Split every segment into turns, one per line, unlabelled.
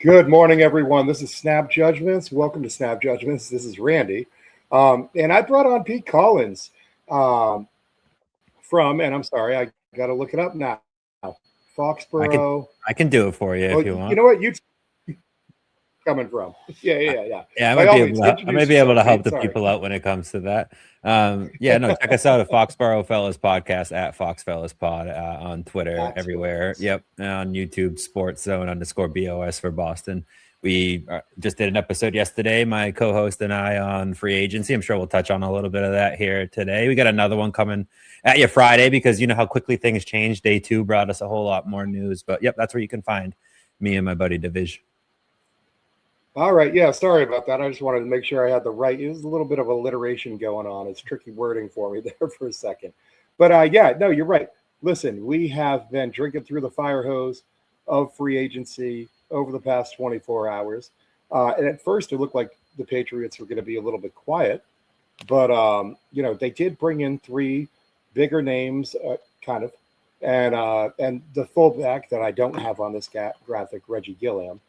Good morning, everyone. This is Snap Judgments. Welcome to Snap Judgments. This is Randy. And I brought on Pete Collins and I'm sorry, I got to look it up now.
I can
Foxborough.
I can do it for you if you
You
want.
know what? You coming from? Yeah.
Yeah,
By all means,
I may
introduce
be able
yourself,
to help
Pete.
the
Sorry.
people out when it comes to that. No, check us out at Foxborough Fellas Podcast at Fox Fellas Pod on Twitter,
That's
everywhere.
hilarious.
Yep, on YouTube, Sports Zone _BOS for Boston. We just did an episode yesterday, my co-host and I, on free agency. I'm sure we'll touch on a little bit of that here today. We got another one coming at you Friday because you know how quickly things change. Day 2 brought us a whole lot more news. But yep, that's where you can find me and my buddy Divish.
All right. Yeah. Sorry about that. I just wanted to make sure I had the right. It was a little bit of alliteration going on. It's tricky wording for me there for a second. But yeah, no, you're right. Listen, we have been drinking through the fire hose of free agency over the past 24 hours. And at first, it looked like the Patriots were going to be a little bit quiet. But, they did bring in 3 bigger names, kind of. And the fullback that I don't have on this graphic, Reggie Gilliam.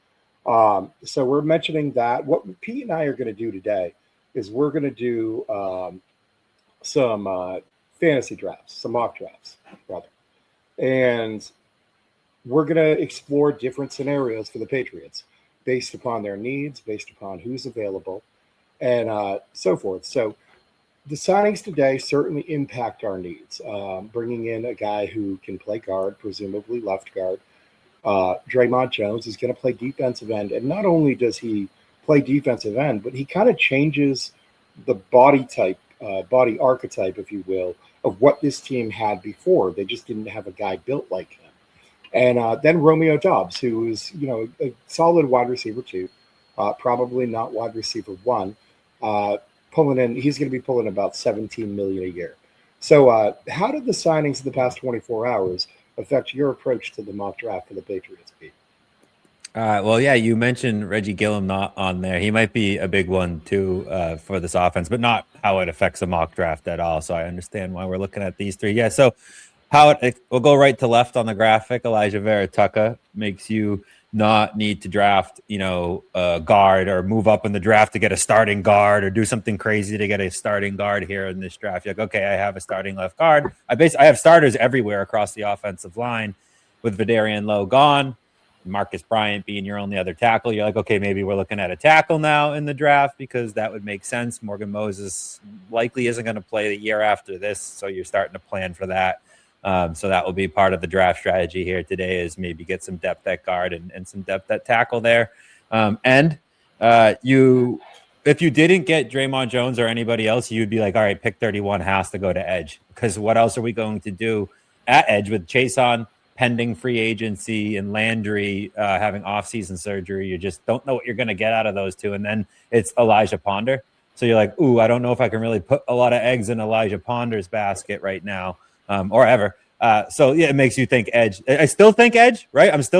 So we're mentioning that. What Pete and I are going to do today is we're going to do some fantasy drafts, some mock drafts, rather. And we're going to explore different scenarios for the Patriots based upon their needs, based upon who's available, and so forth. So the signings today certainly impact our needs. Bringing in a guy who can play guard, presumably left guard. Draymond Jones is going to play defensive end. And not only does he play defensive end, but he kind of changes the body type, body archetype, if you will, of what this team had before. They just didn't have a guy built like him. And then Romeo Doubs, who is, a solid wide receiver too, probably not wide receiver 1, pulling in. He's going to be pulling about $17 million a year. So how did the signings of the past 24 hours affect your approach to the mock draft for the Patriots, Pete?
Well, yeah, you mentioned Reggie Gilliam not on there. He might be a big one too for this offense, but not how it affects a mock draft at all. So I understand why we're looking at these 3. Yeah, so we'll go right to left on the graphic. Elijah Vera makes you not need to draft, a guard or move up in the draft to get a starting guard or do something crazy to get a starting guard here in this draft. You're like, okay, I have a starting left guard. I have starters everywhere across the offensive line with Vidarian Lowe gone. Marcus Bryant being your only other tackle. You're like, okay, maybe we're looking at a tackle now in the draft because that would make sense. Morgan Moses likely isn't going to play the year after this, so you're starting to plan for that. So that will be part of the draft strategy here today is maybe get some depth at guard and some depth at tackle there. If you didn't get Draymond Jones or anybody else, you'd be like, all right, pick 31 has to go to edge because what else are we going to do at edge with Chase on pending free agency and Landry having offseason surgery? You just don't know what you're going to get out of those 2. And then it's Elijah Ponder. So you're like, ooh, I don't know if I can really put a lot of eggs in Elijah Ponder's basket right now. Or ever. So yeah, it makes you think edge. I still think edge, right? With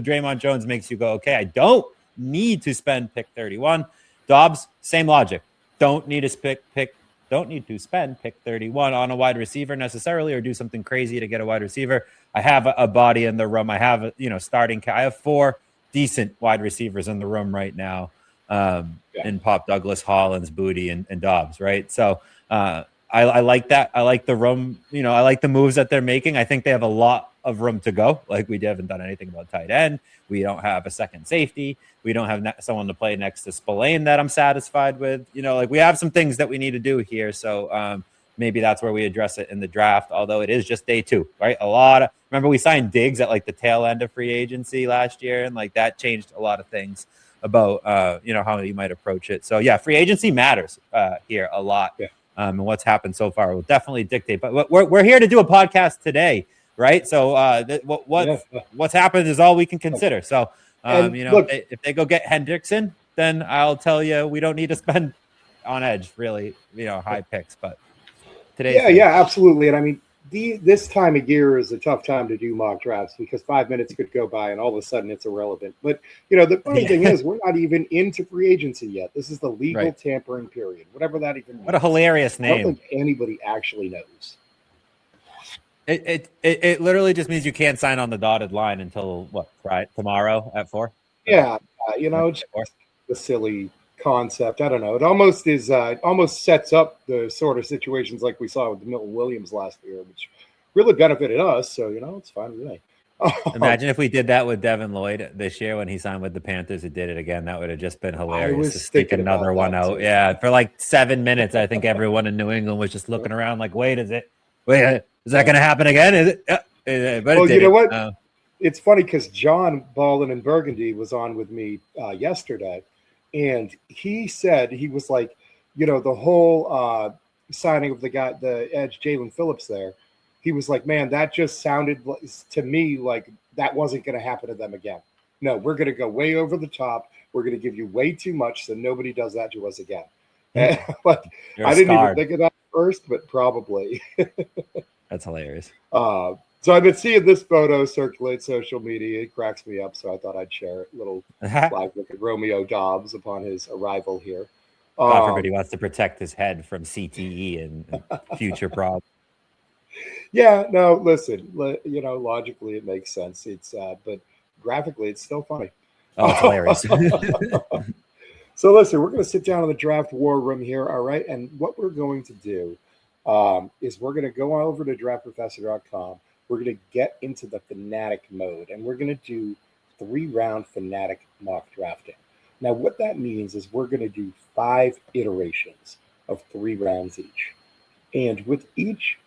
Draymond Jones makes you go, okay, I don't need to spend pick 31. Dobbs, same logic. Don't need to spend pick 31 on a wide receiver necessarily, or do something crazy to get a wide receiver. I have a body in the room. I have starting. I have 4 decent wide receivers in the room right now. In Pop Douglas, Hollins, Booty, and Dobbs, right? So. I like that. I like the room. I like the moves that they're making. I think they have a lot of room to go. Like we haven't done anything about tight end. We don't have a second safety. We don't have someone to play next to Spillane that I'm satisfied with. We have some things that we need to do here. So maybe that's where we address it in the draft. Although it is just day 2, right? Remember we signed Diggs at the tail end of free agency last year, and that changed a lot of things about how you might approach it. So yeah, free agency matters here a lot.
Yeah.
And what's happened so far will definitely dictate. But we're here to do a podcast today, right? So what's happened is all we can consider. So look, if they go get Hendrickson, then I'll tell you we don't need to spend on edge really, high picks. But today,
yeah, absolutely. And I mean, this time of year is a tough time to do mock drafts because 5 minutes could go by and all of a sudden it's irrelevant. But, the funny thing is we're not even into free agency yet. This is the legal tampering period, whatever that even means.
What a hilarious name.
I don't think anybody actually knows.
It literally just means you can't sign on the dotted line until, tomorrow at 4?
Yeah, it's the silly concept. I don't know. It almost is. Almost sets up the sort of situations like we saw with Milton Williams last year, which really benefited us. So it's fine with me.
Imagine if we did that with Devin Lloyd this year when he signed with the Panthers. It did it again. That would have just been hilarious to stick another one out. Too. Yeah, for like 7 minutes, I think everyone in New England was just looking around like, "Wait, is that going to happen again? Is it?" But
well, you know what? It's funny because John Ballin and Burgundy was on with me yesterday, and he said he was like, the whole signing of the edge Jalen Phillips there. He was like, man, that just sounded to me like that wasn't going to happen to them again. No, we're going to go way over the top. We're going to give you way too much so nobody does that to us again. And, I didn't even think of that first, but probably.
That's hilarious.
So I've been seeing this photo circulate social media. It cracks me up, so I thought I'd share it. Little live look at Romeo Dobbs upon his arrival here.
God forbid he wants to protect his head from CTE and future problems.
Yeah, no, listen, logically it makes sense. It's but graphically it's still funny.
Oh, it's hilarious.
So listen, we're going to sit down in the draft war room here, all right? And what we're going to do is we're going to go over to draftprofessor.com. We're going to get into the Fanatic mode, and we're going to do 3-round Fanatic mock drafting. Now, what that means is we're going to do 5 iterations of 3 rounds each. And with each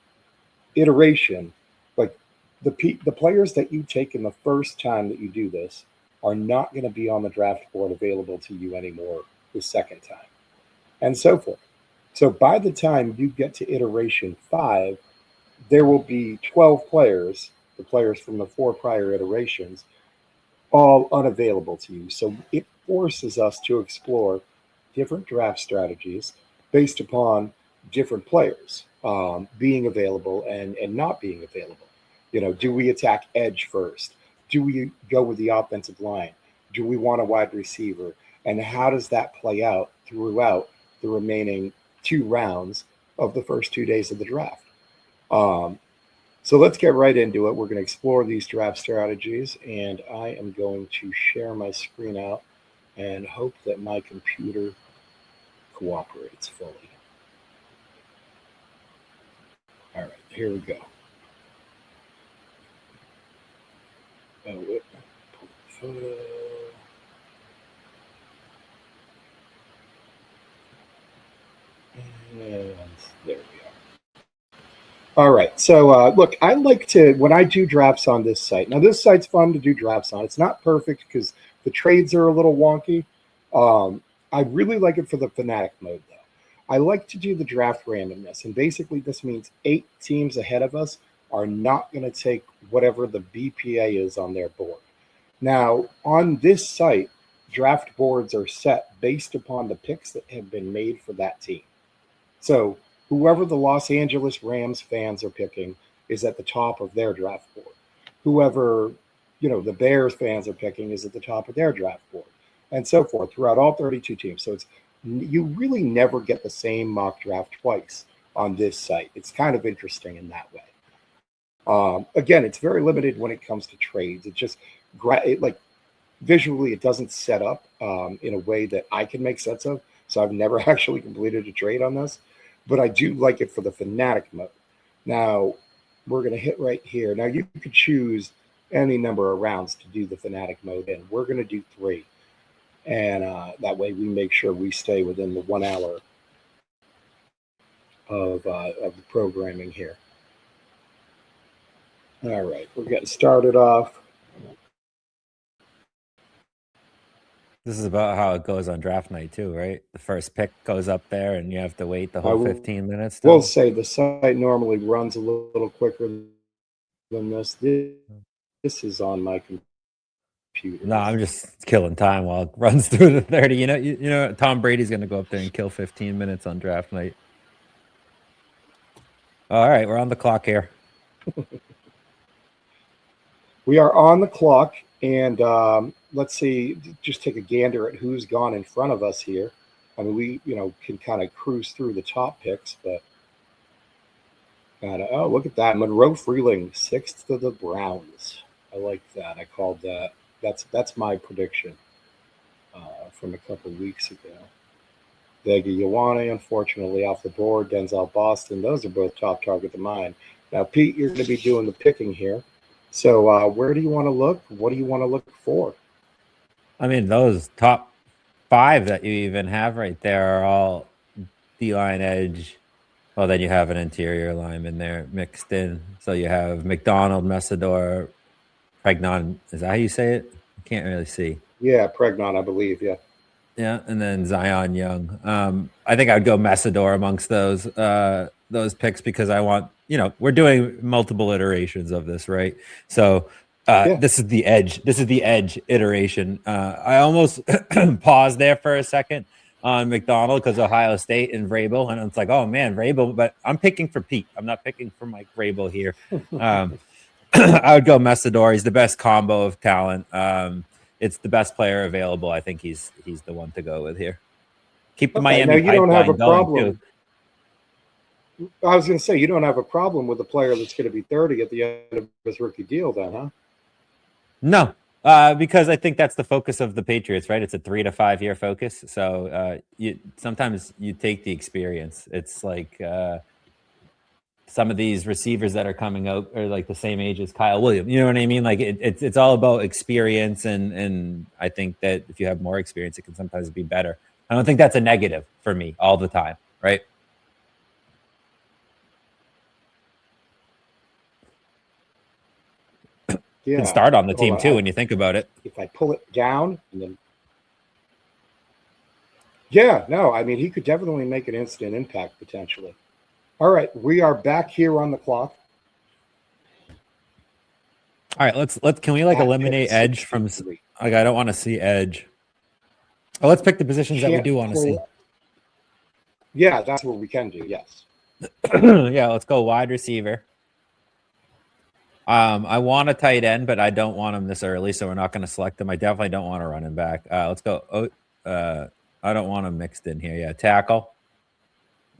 iteration, like the players that you take in the first time that you do this are not going to be on the draft board available to you anymore the second time, and so forth. So by the time you get to iteration 5, there will be 12 players, the players from the 4 prior iterations, all unavailable to you. So it forces us to explore different draft strategies based upon different players being available and not being available. Do we attack edge first? Do we go with the offensive line? Do we want a wide receiver? And how does that play out throughout the remaining 2 rounds of the first 2 days of the draft? So let's get right into it. We're going to explore these draft strategies, and I am going to share my screen out and hope that my computer cooperates fully. All right, here we go. Photo. And there we are. All right. So look, I like to, when I do drafts on this site, now this site's fun to do drafts on. It's not perfect because the trades are a little wonky. I really like it for the Fanatic mode, though. I like to do the draft randomness. And basically this means 8 teams ahead of us are not going to take whatever the BPA is on their board. Now, on this site, draft boards are set based upon the picks that have been made for that team. So whoever the Los Angeles Rams fans are picking is at the top of their draft board. Whoever, the Bears fans are picking is at the top of their draft board, and so forth throughout all 32 teams. So you really never get the same mock draft twice on this site. It's kind of interesting in that way. Again, it's very limited when it comes to trades. It just visually, it doesn't set up in a way that I can make sense of. So I've never actually completed a trade on this, but I do like it for the Fanatic mode. Now we're going to hit right here. Now you could choose any number of rounds to do the Fanatic mode in. We're going to do 3. And that way we make sure we stay within the 1 hour of the programming here. All right, we're getting started off.
This is about how it goes on draft night too, right? The first pick goes up there and you have to wait the whole 15 minutes.
We'll say the site normally runs a little quicker than this. This is on my computer.
No, I'm just killing time while it runs through the 30. You know, Tom Brady's going to go up there and kill 15 minutes on draft night. All right, we're on the clock here.
We are on the clock, and let's see, just take a gander at who's gone in front of us here. I mean, we, can kind of cruise through the top picks, but oh, look at that. Monroe Freeling, 6th to the Browns. I like that. I called that. That's my prediction. from a couple weeks ago. Vega Ioane, unfortunately, off the board. Denzel Boston, those are both top targets of mine. Now, Pete, you're going to be doing the picking here. So, where do you want to look? What do you want to look for?
I mean, those top 5 that you even have right there are all D-line edge. Well, then you have an interior lineman there mixed in. So you have McDonald, Messidor, Pregnon. Is that how you say it? I can't really see.
Yeah, Pregnon, I believe. Yeah.
Yeah, and then Zion Young. I think I'd go Messidor amongst those picks because I want, we're doing multiple iterations of this, right? So
Yeah.
this is the edge. This is the edge iteration. I almost paused there for a second on McDonald because Ohio State and Vrabel, and it's like, oh man, Vrabel, but I'm picking for Pete. I'm not picking for Mike Vrabel here. I would go Messidor. He's the best combo of talent. It's the best player available. I think he's the one to go with here. Keep the Miami
now you don't have a
going
problem.
too.
I was going to say you don't have a problem with a player that's going to be 30 at the end of his rookie deal, then, huh?
No, because I think that's the focus of the Patriots, right? It's a 3 to 5 year focus. So sometimes you take the experience. It's like some of these receivers that are coming out are like the same age as Kyle Williams. You know what I mean? Like it's all about experience, and I think that if you have more experience, it can sometimes be better. I don't think that's a negative for me all the time, right?
Yeah.
Can start on the team too when you think about it.
If I pull it down and then. Yeah, no, I mean, he could definitely make an instant impact potentially. All right, we are back here on the clock.
All right, let's can we eliminate edge from I don't want to see edge. Oh, let's pick the positions that we do want to see.
Yeah, that's what we can do. Yes.
Yeah, let's go wide receiver. I want a tight end, but I don't want him this early, so we're not going to select him. I definitely don't want a running back. Let's go. I don't want him mixed in here. Yeah, tackle.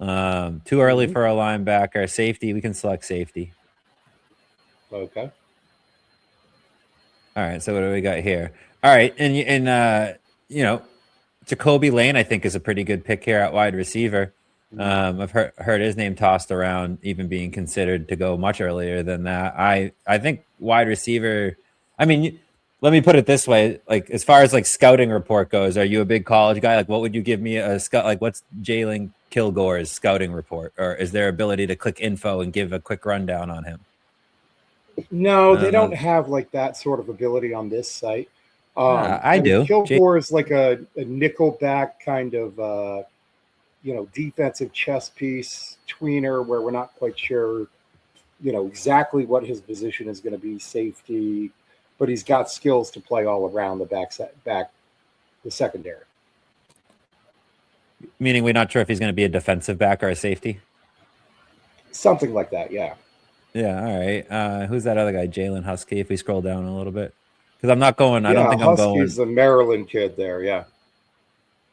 Too early for a linebacker. Safety, we can select safety.
Okay.
All right, so what do we got here? All right, and Jacoby Lane, I think, is a pretty good pick here at wide receiver. I've heard his name tossed around, even being considered to go much earlier than that. I think wide receiver. I mean, let me put it this way: like as far as like scouting report goes, are you a big college guy? Like, what would you give me a scout? Like, what's Jalen Kilgore's scouting report, or is there ability to click info and give a quick rundown on him?
No, they don't have like that sort of ability on this site.
I do.
Kilgore is like a nickel back kind of, defensive chess piece tweener where we're not quite sure, exactly what his position is going to be, safety, but he's got skills to play all around the the secondary.
Meaning we're not sure if he's going to be a defensive back or a safety?
Something like that, yeah.
Yeah, all right. Who's that other guy, Jalen Husky, if we scroll down a little bit? Because I'm not going, I don't think I'm going.
Husky's the Maryland kid there, yeah.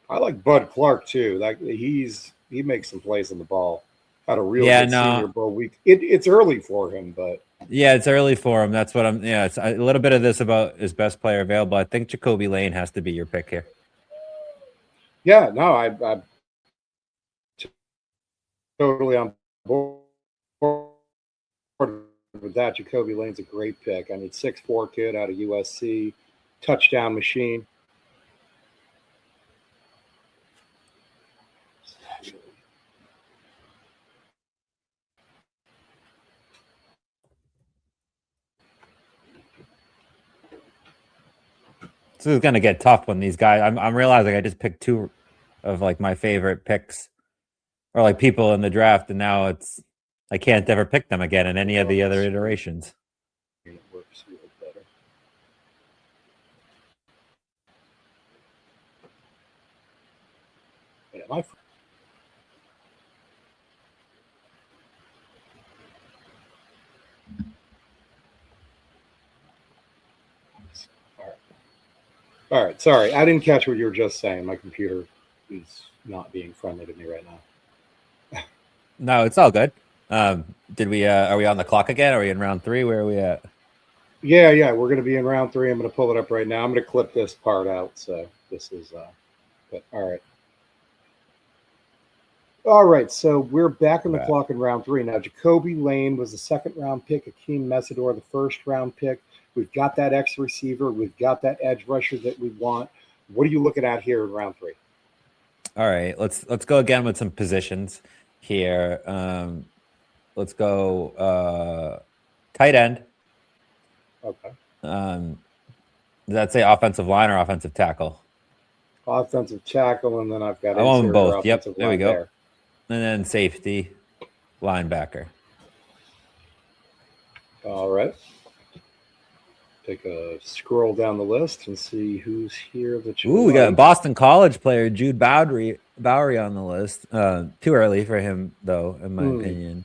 I like Bud Clark, too. He makes some plays on the ball. Had a real good Senior Bowl week. It's early for him, but...
Yeah, it's early for him. That's what I'm... Yeah, it's a little bit of this about his best player available. I think Jacoby Lane has to be your pick here.
Yeah, no, I'm totally on board with that. Jacoby Lane's a great pick. I mean, 6'4" kid out of USC, touchdown machine.
This is going to get tough when these guys... I'm realizing I just picked 2 of like my favorite picks or like people in the draft, and now I can't ever pick them again in any of the other iterations.
It works a little better. Yeah, all right. Sorry, I didn't catch what you were just saying. My computer is not being friendly to me right now.
No, it's all good. Did we? Are we on the clock again? Are we in round 3? Where are we at?
Yeah. We're going to be in round 3. I'm going to pull it up right now. I'm going to clip this part out. So this is. But all right. All right, so we're back on the clock in round 3. Now, Jacoby Lane was the second-round pick. Akeem Mesidor, the first-round pick. We've got that X receiver. We've got that edge rusher that we want. What are you looking at here in round 3?
All right, let's go again with some positions here. Let's go tight end.
Okay.
Does that say offensive line or offensive tackle?
Offensive tackle, and then I've got
I want them
interior
both. Yep,
offensive
there we
line
go.
there.
And then safety, linebacker.
All right. Take a scroll down the list and see who's here that you
We got
like.
Boston College player Jude Bowery on the list. Too early for him, though, in my opinion.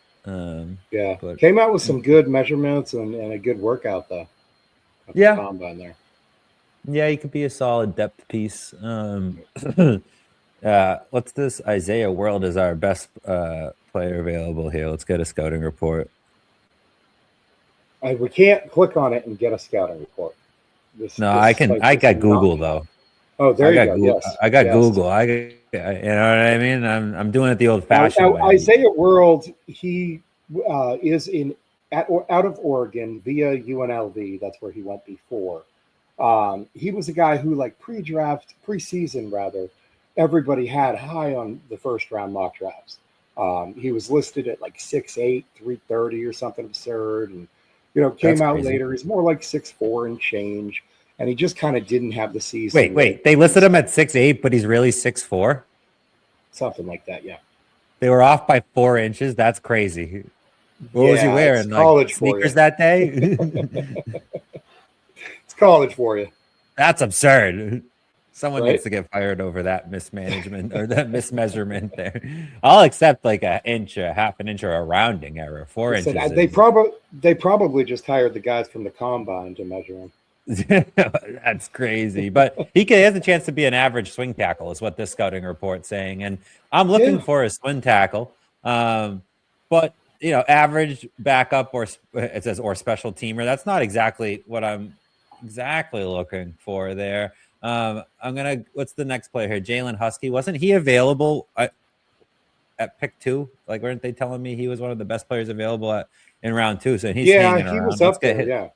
Yeah,
but
came out with some good measurements and a good workout, though. At the combine there.
Yeah, he could be a solid depth piece. What's this? Isaiah World is our best player available here. Let's get a scouting report.
We can't click on it and get a scouting report.
I got Google though.
Oh, there you go. Yes,
I got Google. You know what I mean? I'm doing it the old-fashioned way.
Isaiah World, he is out of Oregon via UNLV. That's where he went before. He was a guy who, like preseason rather, everybody had high on the first round mock drafts. He was listed at like 6'8", 330 or something absurd, and came out later. He's more like 6'4" and change, and he just kind of didn't have the season.
Wait, they listed him at 6'8", but he's really 6'4"?
Something like that, yeah.
They were off by 4 inches. That's crazy. What was he wearing?
Like
sneakers that day?
It's college for you.
That's absurd. Someone needs to get fired over that mismanagement or that mismeasurement there. I'll accept like an inch, a half an inch, or a rounding error. 4 inches.
They probably just hired the guys from the combine to measure him.
That's crazy. But he has a chance to be an average swing tackle, is what this scouting report's saying. And I'm looking for a swing tackle. But average backup or it says or special teamer. That's not exactly what I'm looking for there. What's the next player here? Jalen Husky. Wasn't he available at pick 2? Like, weren't they telling me he was one of the best players available in round 2? So he's hanging around.
He was up there. Yeah.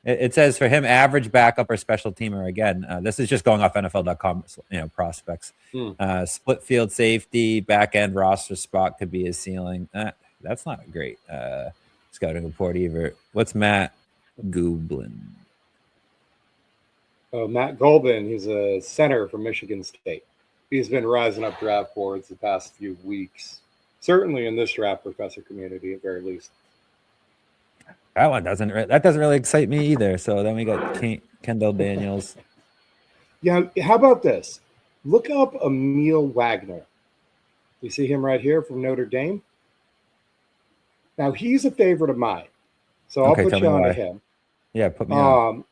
It says for him, average backup or special teamer. Again, this is just going off NFL.com, prospects. Split field safety, back end roster spot could be his ceiling. That's not a great scouting report either. What's Matt Gublin?
Oh, Matt Golbin. He's a center from Michigan State. He's been rising up draft boards the past few weeks. Certainly in this draft professor community, at very least.
That doesn't really excite me either. So then we got Kendall Daniels.
Yeah, how about this? Look up Emil Wagner. You see him right here from Notre Dame? Now, he's a favorite of mine. So I'll put you on to him.
Yeah, put me on.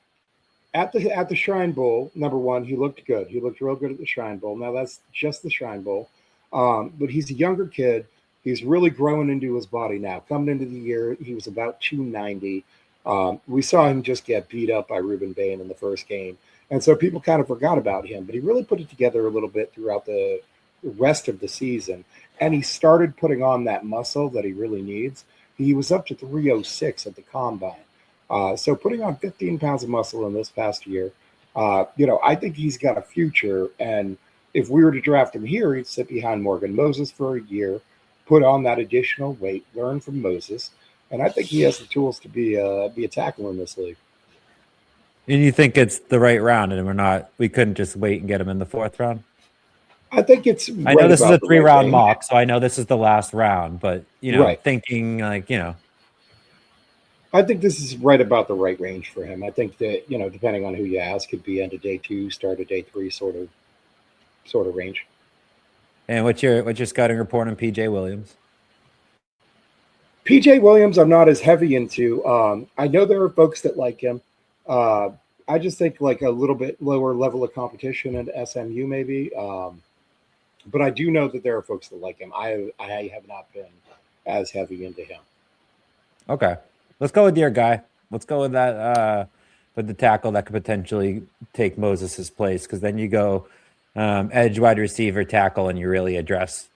At the Shrine Bowl, number one, he looked good. He looked real good at the Shrine Bowl. Now, that's just the Shrine Bowl. But he's a younger kid. He's really growing into his body now. Coming into the year, he was about 290. We saw him just get beat up by Reuben Bain in the first game. And so people kind of forgot about him. But he really put it together a little bit throughout the rest of the season. And he started putting on that muscle that he really needs. He was up to 306 at the combine. So putting on 15 pounds of muscle in this past year, I think he's got a future. And if we were to draft him here, he'd sit behind Morgan Moses for a year, put on that additional weight, learn from Moses, and I think he has the tools to be a tackle in this league.
And you think it's the right round, and we couldn't just wait and get him in the 4th round?
I think it's.
I know this is a 3-round mock, so I know this is the last round, but thinking like
I think this is right about the right range for him. I think that depending on who you ask, could be end of day 2, start of day 3, sort of range.
And what's your scouting report on PJ Williams?
PJ Williams, I'm not as heavy into. I know there are folks that like him. I just think like a little bit lower level of competition at SMU maybe. But I do know that there are folks that like him. I have not been as heavy into him.
Okay. Let's go with your guy. Let's go with that for the tackle that could potentially take Moses's place, because then you go edge, wide receiver, tackle, and you really address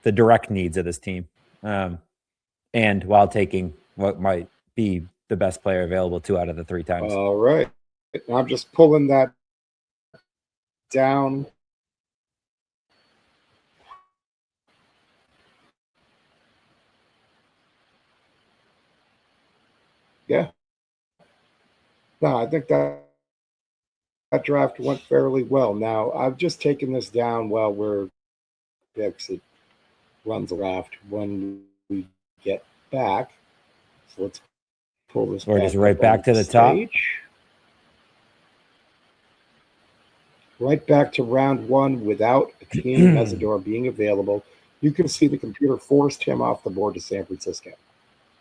the direct needs of this team. And while taking what might be the best player available 2 out of the 3 times.
All right. I'm just pulling that down. Yeah. No, I think that draft went fairly well. Now, I've just taken this down while we're picks. It runs the draft when we get back. So let's pull this
Or
back
just right
up
back
on
to the
stage.
top.
Right back to round 1 without Akeem Mesidor being available. You can see the computer forced him off the board to San Francisco.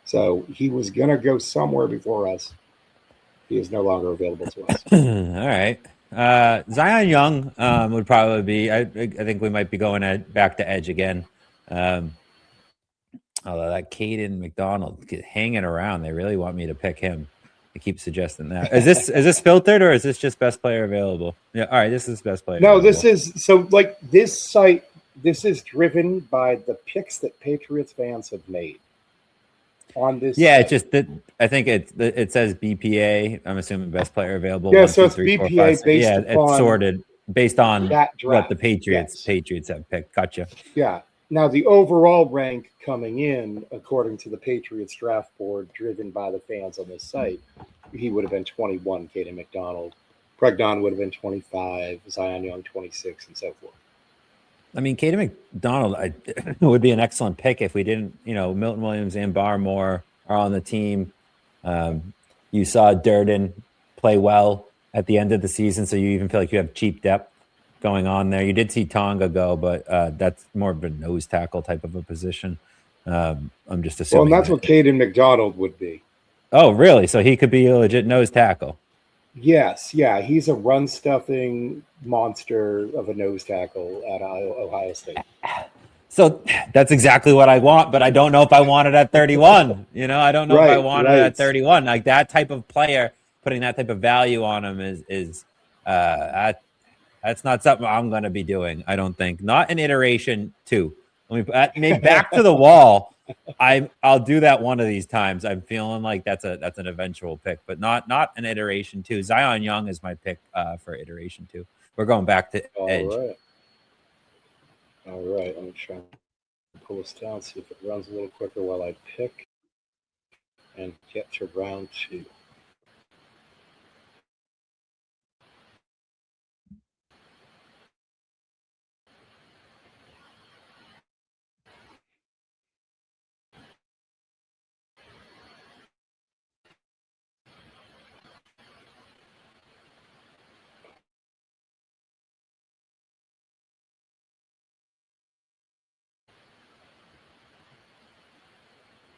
So he was going to go somewhere before us. He is no longer available to us.
All right. Zion Young would probably be. I think we might be going back to edge again. Although that Caden McDonald hanging around, they really want me to pick him. They keep suggesting that. Is this filtered, or is this just best player available? Yeah. All right. This is best player.
No,
available.
this is so like this site. This is driven by the picks that Patriots fans have made on this.
Yeah,
site.
it's just that I think it says BPA. I'm assuming best player available.
Yeah,
1,
so
2,
it's
3, 4,
BPA
5, 6.
based
Yeah,
upon
it's sorted based on
that draft.
what the Patriots have picked. Gotcha.
Yeah. Now the overall rank coming in, according to the Patriots draft board, driven by the fans on this site, he would have been 21. Caden McDonald, Pregnon would have been 25. Zion Young 26, and so forth.
I mean, Caden McDonald would be an excellent pick if we didn't, Milton Williams and Barmore are on the team. You saw Durden play well at the end of the season, so you even feel like you have cheap depth going on there. You did see Tonga go, but that's more of a nose tackle type of a position. I'm just assuming.
Well, and that's what Caden McDonald would be.
Oh, really? So he could be a legit nose tackle.
Yes, yeah, he's a run stuffing monster of a nose tackle at Ohio State.
So that's exactly what I want, but I don't know if I want it at 31. I don't know if I want it at 31. Like that type of player, putting that type of value on him is that's not something I'm going to be doing. I don't think. Not in iteration 2. Maybe back to the wall. I'll do that one of these times. I'm feeling like that's an eventual pick, but not an iteration 2. Zion Young is my pick for iteration 2. We're going back to edge.
All right. Let me try and pull this down, see if it runs a little quicker while I pick and get to round 2.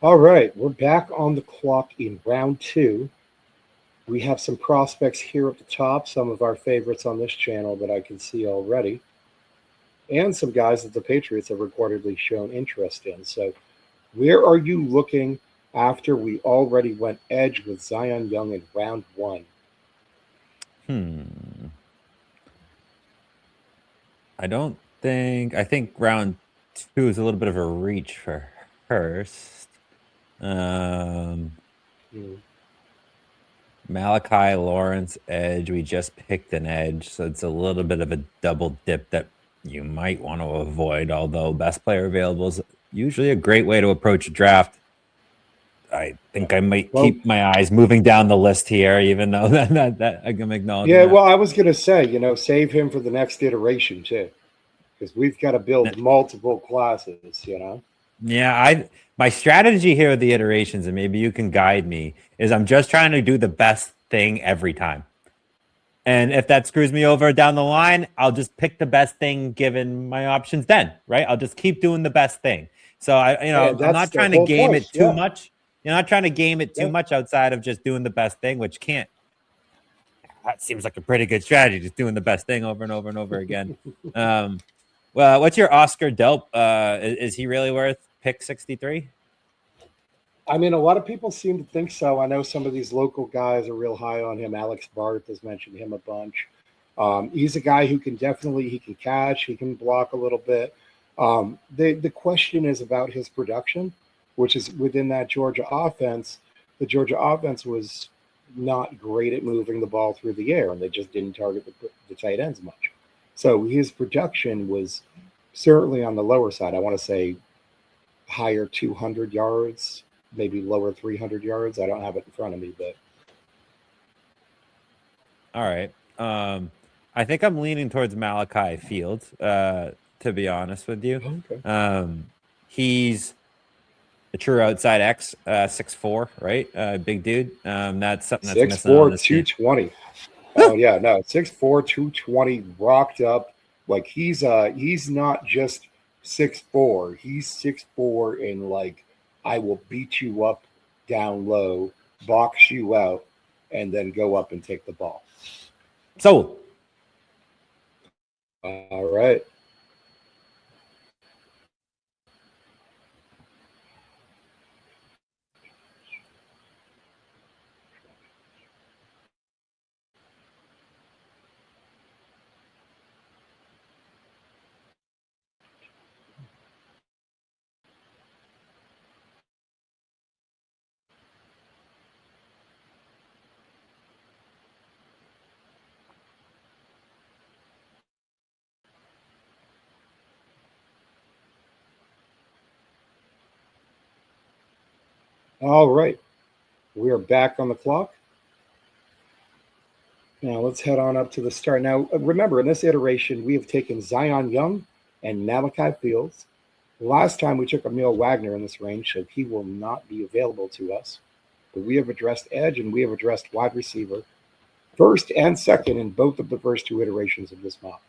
All right, we're back on the clock in round 2. We have some prospects here at the top, some of our favorites on this channel that I can see already, and some guys that the Patriots have reportedly shown interest in. So where are you looking after we already went edge with Zion Young in round 1?
I think round 2 is a little bit of a reach for Hurst. Malachi Lawrence edge. We just picked an edge, so it's a little bit of a double dip that you might want to avoid. Although best player available is usually a great way to approach a draft. I think I might keep my eyes moving down the list here, even though that I can acknowledge.
Yeah, well, I was going to say, save him for the next iteration too, because we've got to build multiple classes.
Yeah, my strategy here with the iterations, and maybe you can guide me, is I'm just trying to do the best thing every time. And if that screws me over down the line, I'll just pick the best thing given my options then, right? I'll just keep doing the best thing. So I'm not trying to game it too much. You're not trying to game it too much outside of just doing the best thing, which can't. That seems like a pretty good strategy, just doing the best thing over and over and over again. Well, what's your Oscar Delp? Is he really worth pick 63?
I mean, a lot of people seem to think so. I know some of these local guys are real high on him. Alex Barth has mentioned him a bunch. He's a guy who can definitely he can catch, he can block a little bit. The question is about his production, which is within that Georgia offense. The Georgia offense was not great at moving the ball through the air, and they just didn't target the tight ends much. So his production was certainly on the lower side. I want to say higher 200 yards, maybe lower 300 yards. I don't have it in front of me, but
All right. I think I'm leaning towards Malachi Fields, to be honest with you.
okay.
He's a true outside X, 6'4", right? Big dude. That's something that's missing on
6'4",
this team.
220. Oh yeah, no, 6'4", 220, rocked up. Like he's not just 6'4", he's 6'4", and like I will beat you up down low, box you out, and then go up and take the ball.
So
All right. All right. We are back on the clock. Now let's head on up to the start. Now remember, in this iteration, we have taken Zion Young and Malachi Fields. Last time we took Emil Wagner in this range, so he will not be available to us. But we have addressed edge and we have addressed wide receiver, first and second in both of the first two iterations of this mock.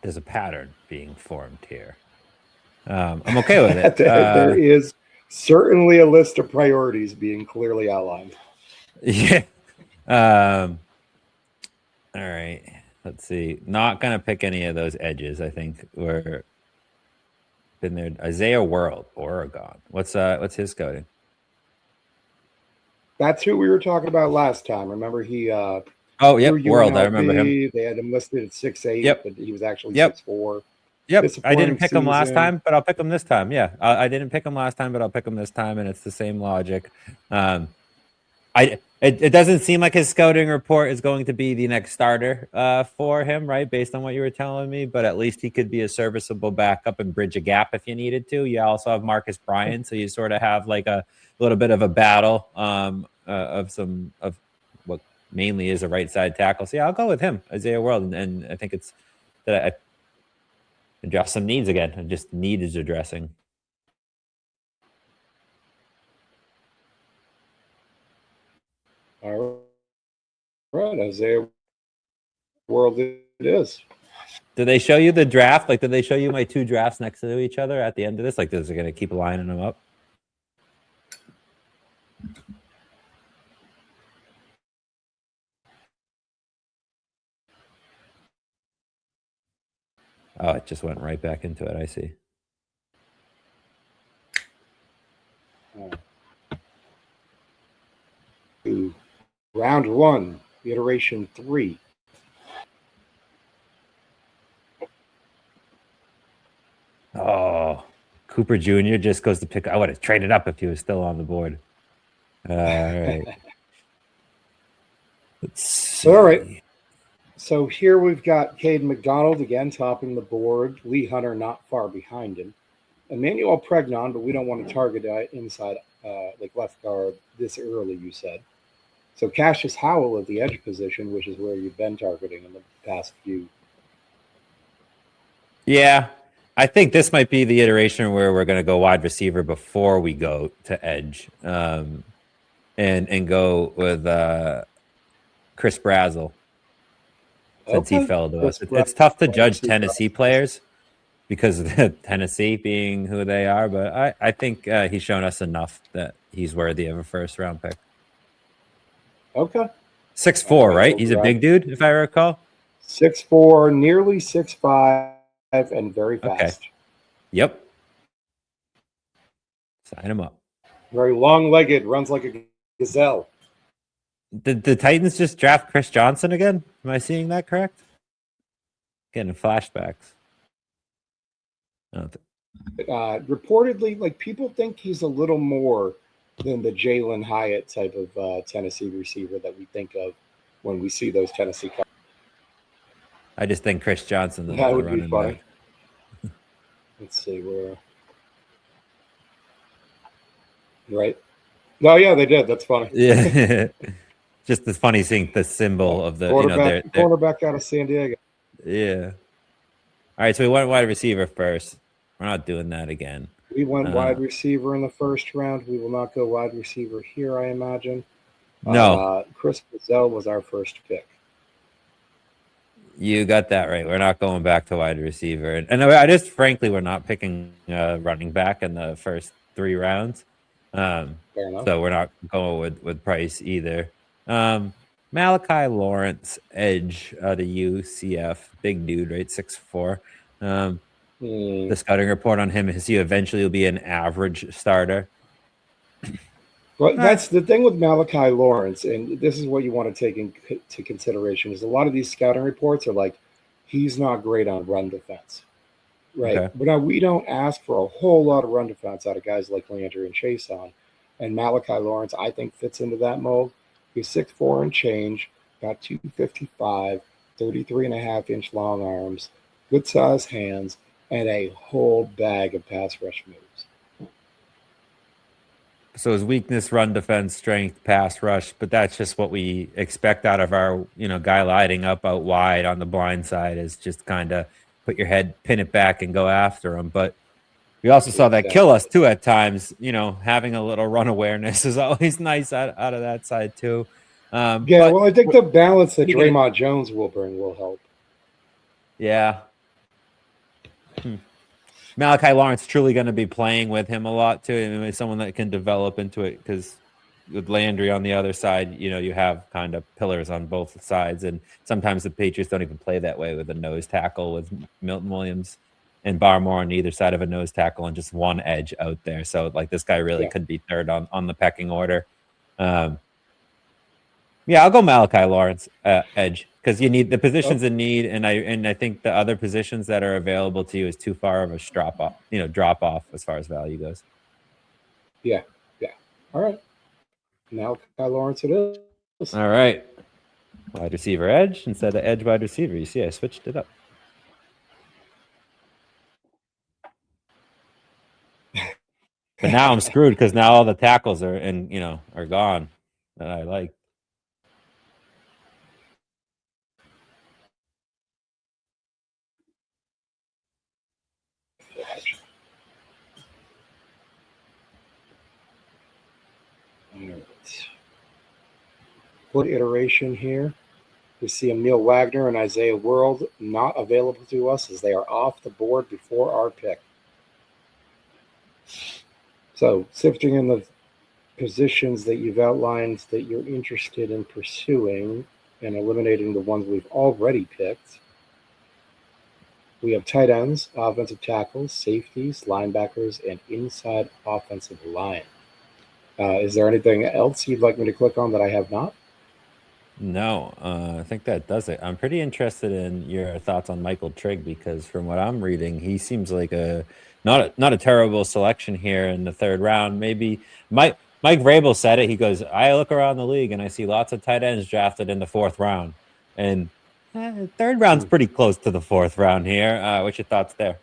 there's a pattern being formed here. I'm okay with it.
There is certainly a list of priorities being clearly outlined.
Yeah. All right. Let's see. Not gonna pick any of those edges. I think we're been there. Isaiah World, Oregon. What's his scouting?
That's who we were talking about last time. Remember, he
Oh,
through
yep, World. I remember him.
UNLV. They had him listed at 6'8",
Yep,
but he was actually
yep,
6'4".
yep. I didn't
Disappointing
pick him last
season.
time, but I'll pick him this time. Yeah, I didn't pick him last time, but I'll pick him this time, and it's the same logic. Um, it doesn't seem like his scouting report is going to be the next starter for him, right? Based on what you were telling me, but at least he could be a serviceable backup and bridge a gap if you needed to. You also have Marcus Bryan, so you sort of have like a little bit of a battle of what mainly is a right side tackle. So yeah, I'll go with him, Isaiah World, and I think it's that I address some needs again. I just need is addressing.
All right, Isaiah World it is.
Did they show you the draft? Like, did they show you my two drafts next to each other at the end of this? Like, is it going to keep lining them up? Oh, it just went right back into it. I see.
To round one, iteration 3.
Oh, Cooper Jr. just goes to pick. I would have traded up if he was still on the board. All right. Let's see.
All right. So here we've got Caden McDonald again topping the board. Lee Hunter not far behind him. Emmanuel Pregnon, but we don't want to target inside like left guard this early, you said. So Cassius Howell at the edge position, which is where you've been targeting in the past few.
Yeah, I think this might be the iteration where we're going to go wide receiver before we go to edge, and go with Chris Brazzell since he fell to us. It's tough to judge Tennessee players because of Tennessee being who they are, but I think he's shown us enough that he's worthy of a first round pick.
Okay.
6'4", right? He's a big dude, if I recall.
6'4", nearly 6'5", and very fast.
Okay. Yep. Sign him up.
Very long-legged, runs like a gazelle.
Did the Titans just draft Chris Johnson again? Am I seeing that correct? Getting flashbacks.
Reportedly, like people think he's a little more than the Jalen Hyatt type of Tennessee receiver that we think of when we see those Tennessee.
I just think Chris Johnson.
That would be funny. Let's see where. Right. No, yeah, they did. That's funny.
Yeah. Just the funny seeing the symbol of the
quarterback out of San Diego.
Yeah. All right, so we went wide receiver first. We're not doing that again.
We went wide receiver in the first round. We will not go wide receiver here, I imagine.
No.
Chris Brazell was our first pick.
You got that right. We're not going back to wide receiver. And I just, frankly, we're not picking running back in the first 3 rounds. So we're not going with Price either. Malachi Lawrence, edge out of UCF. Big dude, right? 6'4". The scouting report on him is he eventually will be an average starter.
Well, that's the thing with Malachi Lawrence, and this is what you want to take into consideration, is a lot of these scouting reports are like, he's not great on run defense, right? Okay. But now we don't ask for a whole lot of run defense out of guys like Landry and Chason, and Malachi Lawrence, I think, fits into that mold. He's 6'4" and change, got 255, 33.5-inch long arms, good-sized hands, and a whole bag of pass rush moves.
So his weakness, run defense, strength, pass rush, but that's just what we expect out of our, guy lighting up out wide on the blind side, is just kind of put your head, pin it back, and go after him. But we also saw that kill us too at times. Having a little run awareness is always nice out of that side too.
Well, I think the balance that Draymond Jones will bring will help.
Yeah. Malachi Lawrence truly going to be playing with him a lot too. I mean, someone that can develop into it, because with Landry on the other side, you have kind of pillars on both sides, and sometimes the Patriots don't even play that way with a nose tackle with Milton Williams and Barmore on either side of a nose tackle and just one edge out there. So like this guy really could be third on the pecking order. I'll go Malachi Lawrence edge, because you need the positions in need, and I think the other positions that are available to you is too far of a drop off as far as value goes.
Yeah. All right. Malachi Lawrence it is.
All right. Wide receiver edge instead of edge wide receiver. You see, I switched it up. But now I'm screwed, because now all the tackles are gone that I like.
Good iteration here. We see Emil Wagner and Isaiah World not available to us, as they are off the board before our pick. So, sifting in the positions that you've outlined that you're interested in pursuing and eliminating the ones we've already picked, we have tight ends, offensive tackles, safeties, linebackers, and inside offensive line. Is there anything else you'd like me to click on that I have not?
No, I think that does it. I'm pretty interested in your thoughts on Michael Trigg, because from what I'm reading, he seems like not a terrible selection here in the 3rd round. Maybe Mike Vrabel said it. He goes, I look around the league and I see lots of tight ends drafted in the 4th round, and 3rd round's pretty close to the 4th round here. What's your thoughts there?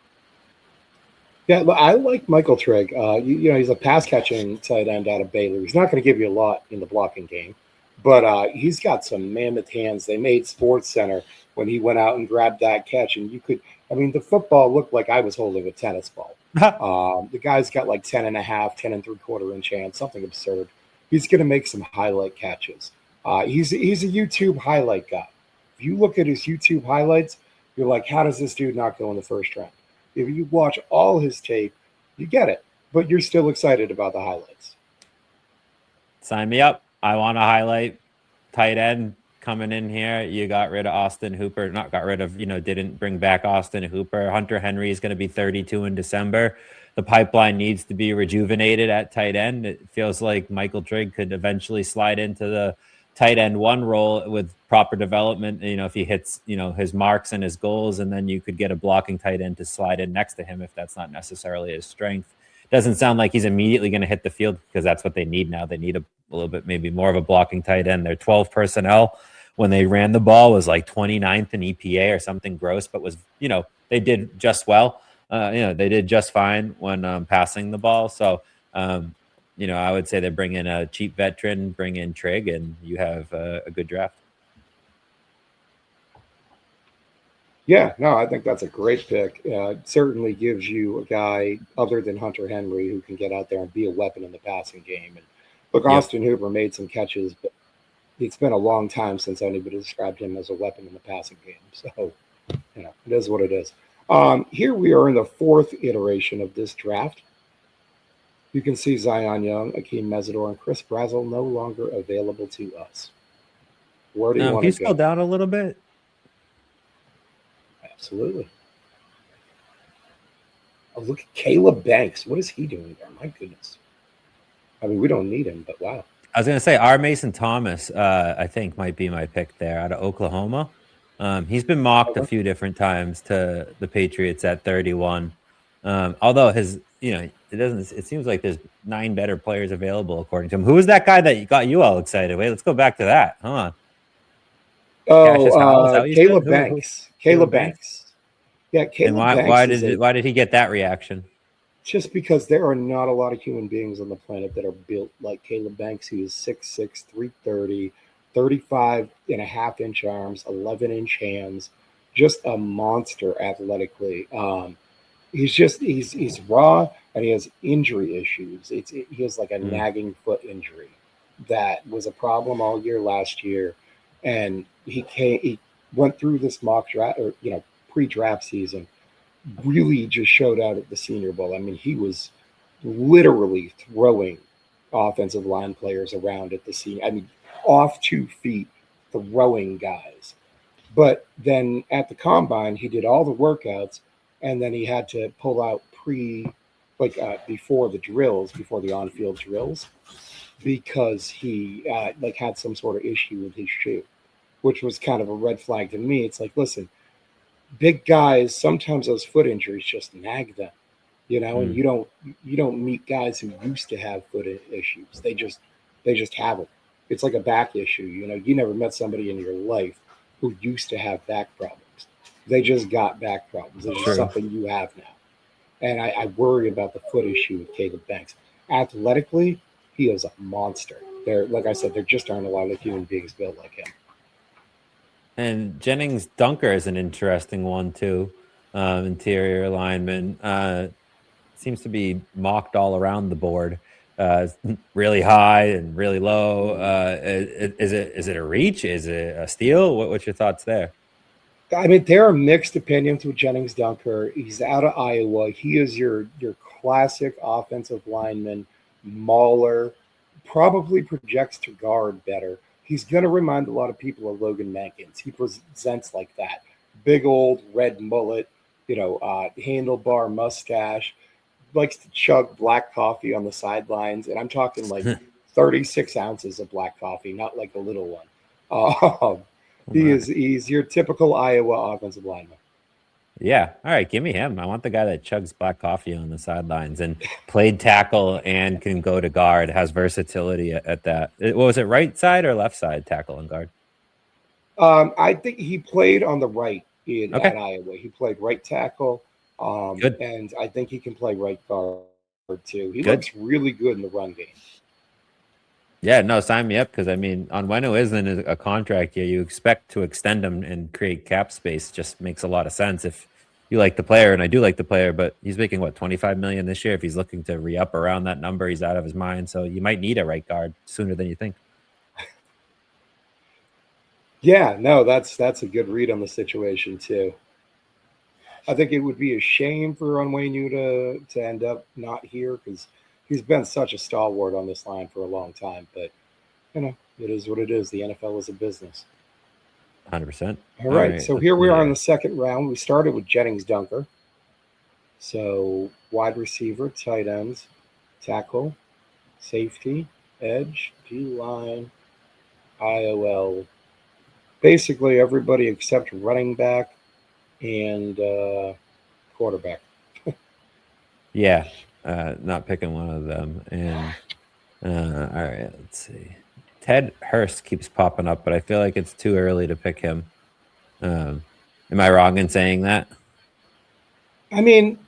Yeah, I like Michael Trigg. He's a pass catching tight end out of Baylor. He's not going to give you a lot in the blocking game, but he's got some mammoth hands. They made Sports Center when he went out and grabbed that catch, and the football looked like I was holding a tennis ball. The guy's got like 10.5, 10 3/4 inch hands, something absurd. He's going to make some highlight catches. He's a YouTube highlight guy. If you look at his YouTube highlights, you're like, how does this dude not go in the 1st round? If you watch all his tape, you get it, but you're still excited about the highlights.
Sign me up. I want to highlight tight end coming in here. You got rid of Austin Hooper, didn't bring back Austin Hooper. Hunter Henry is going to be 32 in December. the pipeline needs to be rejuvenated at tight end. It feels like Michael Trigg could eventually slide into the tight end one role with proper development. You know, if he hits, you know, his marks and his goals, and then you could get a blocking tight end to slide in next to him if that's not necessarily his strength. Doesn't sound like he's immediately going to hit the field because that's what they need now. They need a little bit, maybe more of a blocking tight end. Their 12 personnel when they ran the ball was like 29th in EPA or something gross, but was, you know, they did just well. You know, they did just fine when passing the ball. So, you know, I would say they bring in a cheap veteran, bring in Trigg, and you have a good draft.
Yeah, no, I think that's a great pick. It certainly gives you a guy other than Hunter Henry who can get out there and be a weapon in the passing game. And look,
Yep.
Austin Hooper made some catches, but it's been a long time since anybody described him as a weapon in the passing game. So, you know, it is what it is. Here we are in the fourth iteration of this draft. You can see Zion Young, Akeem Mesidor, and Chris Brazzell no longer available to us. Where do you want
Can you
to
scroll
go?
down a little bit?
Absolutely. Oh, look at Caleb Banks. What is he doing there? My goodness. I mean, we don't need him, but wow.
I was going to say R. Mason Thomas, I think might be my pick there out of Oklahoma. He's been mocked a few different times to the Patriots at 31. Although his, you know, it seems like there's 9 better players available according to him. Who was that guy that got you all excited? Wait, let's go back to that. Hold on. Cassius Howell, is that what you said?
Caleb
Who?
Banks.
Caleb
Caleb
Banks?
Banks. Yeah,
And
Caleb Banks is
why did he get that reaction?
just because there are not a lot of human beings on the planet that are built like Caleb Banks, who is 6'6", 330, 35 and a half inch arms, 11-inch hands, just a monster athletically. He's raw and he has injury issues. He has like a nagging foot injury that was a problem all year last year, and he went through this mock draft or pre-draft season, really just showed out at the Senior Bowl. I mean, he was literally throwing offensive line players around at the senior. I mean, off 2 feet, throwing guys. But then at the combine, he did all the workouts, and then he had to pull out before the drills, before the on-field drills, because he had some sort of issue with his shoe, which was kind of a red flag to me. It's like, listen, big guys, sometimes those foot injuries just nag them, and you don't meet guys who used to have foot issues. They just have it. It's like a back issue. You never met somebody in your life who used to have back problems. They just got back problems. It's just something you have now. And I worry about the foot issue with Caleb Banks. Athletically, he is a monster. Like I said, there just aren't a lot of human beings built like him.
And Jennings Dunker is an interesting one too. Interior lineman seems to be mocked all around the board, really high and really low. Is it a reach? Is it a steal? What's your thoughts there?
I mean, there are mixed opinions with Jennings Dunker. He's out of Iowa. He is your classic offensive lineman, mauler, probably projects to guard better. He's going to remind a lot of people of Logan Mankins. He presents like that. Big old red mullet, handlebar mustache, likes to chug black coffee on the sidelines. And I'm talking like 36 ounces of black coffee, not like a little one. He's your typical Iowa offensive lineman.
Yeah. All right. Give me him. I want the guy that chugs black coffee on the sidelines and played tackle and can go to guard, has versatility at that. What was it, right side or left side tackle and guard?
I think he played on the right at Iowa. He played right tackle. And I think he can play right guard too. He looks really good in the run game.
Yeah, no, sign me up because I mean, Onwenu isn't a contract year. You expect to extend him and create cap space. Just makes a lot of sense if you like the player, and I do like the player. But he's making what, $25 million this year. If he's looking to re-up around that number, he's out of his mind. So you might need a right guard sooner than you think.
Yeah, no, that's a good read on the situation too. I think it would be a shame for Onwenu to end up not here because he's been such a stalwart on this line for a long time. But it is what it is. The NFL is a business.
100%.
All right. So here we are in the second round. We started with Jennings Dunker. So wide receiver, tight ends, tackle, safety, edge, D line, IOL. Basically, everybody except running back and quarterback.
Yeah, not picking one of them. And all right, let's see. Ted Hurst keeps popping up, but I feel like it's too early to pick him. Am I wrong in saying that?
I mean,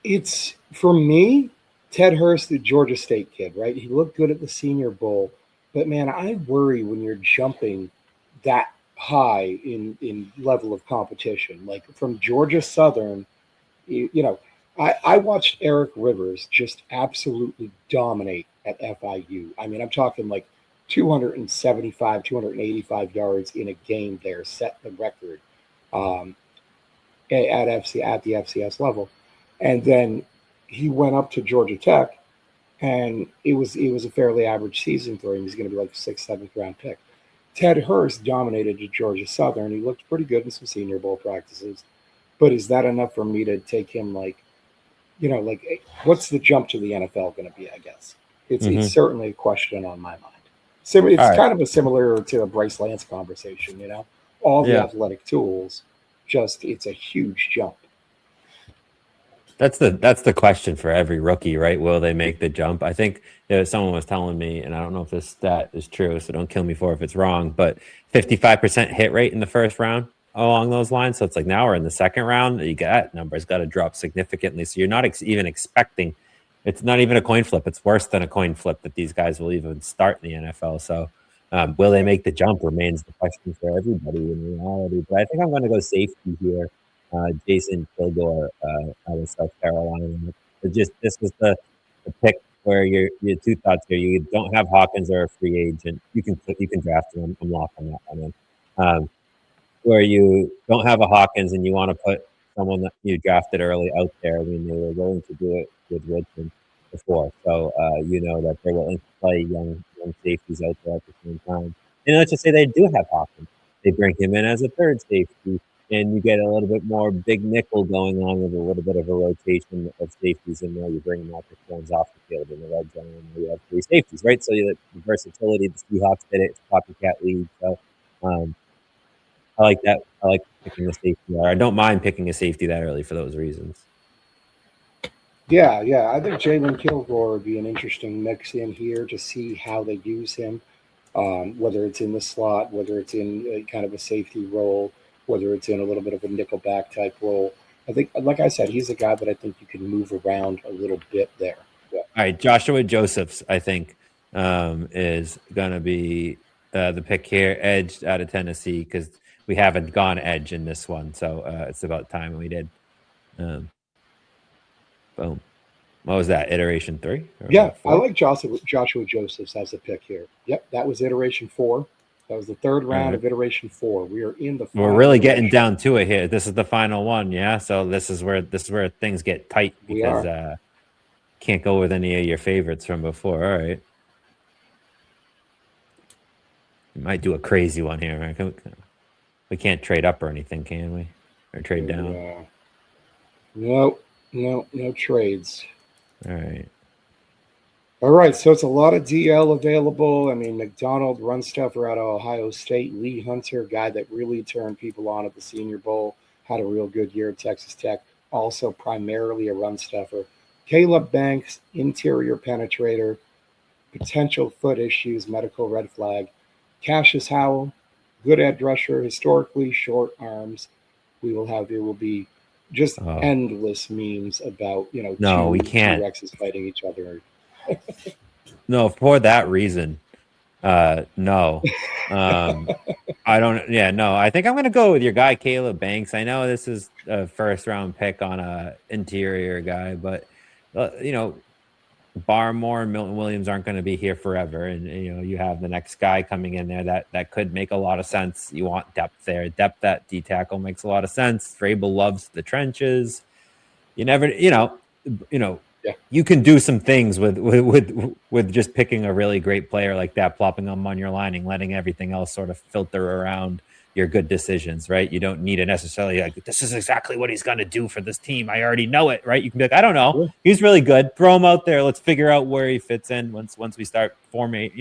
it's for me, Ted Hurst, the Georgia State kid, right? He looked good at the Senior Bowl, but man, I worry when you're jumping that high in level of competition. Like from Georgia Southern, you know, I watched Eric Rivers just absolutely dominate at FIU. I mean, I'm talking like 275, 285 yards in a game there, set the record. Um, at the FCS level, and then he went up to Georgia Tech, and it was a fairly average season for him. He's going to be like sixth, seventh round pick. Ted Hurst dominated at Georgia Southern. He looked pretty good in some Senior Bowl practices, but is that enough for me to take him? Like what's the jump to the NFL going to be? I guess it's certainly a question on my mind. So it's
All right.
kind of a similar to a Bryce Lance conversation. All the
Yeah.
athletic tools. Just it's a huge jump.
That's the question for every rookie, right? Will they make the jump? I think someone was telling me, and I don't know if this stat is true, so don't kill me for if it's wrong, but 55% hit rate in the first round along those lines. So it's like now we're in the second round. That number's got to drop significantly. So you're not even expecting. It's not even a coin flip. It's worse than a coin flip that these guys will even start in the NFL. So will they make the jump remains the question for everybody in reality. But I think I'm going to go safety here. Jason Kilgore out of South Carolina. This was the pick where your two thoughts here. You don't have Hawkins or a free agent. You can draft him. I'm locking that one in. Where you don't have a Hawkins and you want to put someone that you drafted early out there. I mean, they were willing to do it with Woodson before, so you know that they're willing to play young safeties out there at the same time. And let's just say they do have Hawkins. They bring him in as a third safety, and you get a little bit more big nickel going on with a little bit of a rotation of safeties in there. You bring Marcus Jones off the field in the red zone, and you have three safeties, right? So you have the versatility. The Seahawks did it. It's a copycat league, so. I like that. I like picking a safety there. I don't mind picking a safety that early for those reasons.
Yeah. I think Jalen Kilgore would be an interesting mix in here to see how they use him, whether it's in the slot, whether it's in kind of a safety role, whether it's in a little bit of a nickelback type role. I think, like I said, he's a guy that I think you can move around a little bit there. Yeah.
All right, Joshua Josephs, I think, is going to be the pick here, edge out of Tennessee, because we haven't gone edge in this one, so it's about time we did. Boom. What was that? Iteration 3?
Yeah, I like Joshua Josephs as a pick here. Yep, that was iteration 4. That was the third round of iteration 4. We are in the.
We're really getting down to it here. This is the final one, yeah. So this is where things get tight because can't go with any of your favorites from before. All right, we might do a crazy one here. Right? We can't trade up or anything, can we? Or trade down?
No trades.
All
right, so it's a lot of DL available. I mean, McDonald, run stuffer out of Ohio State. Lee Hunter, guy that really turned people on at the Senior Bowl, had a real good year at Texas Tech. Also primarily a run stuffer. Caleb Banks, interior penetrator, potential foot issues, medical red flag. Cassius Howell, good edge rusher, historically short arms. There will be just endless memes about,
we can't.
T-Rexes fighting each other.
No, for that reason, no. I don't. Yeah, no. I think I'm going to go with your guy Caleb Banks. I know this is a first round pick on a interior guy, but Barmore and Milton Williams aren't going to be here forever, and you have the next guy coming in there that could make a lot of sense. You want depth there. Depth at D tackle makes a lot of sense. Vrabel loves the trenches. You never, you can do some things with just picking a really great player like that, plopping them on your lining, letting everything else sort of filter around your good decisions, right? You don't need to necessarily like, this is exactly what he's going to do for this team. I already know it, right? You can be like, I don't know. He's really good. Throw him out there. Let's figure out where he fits in once we start forming,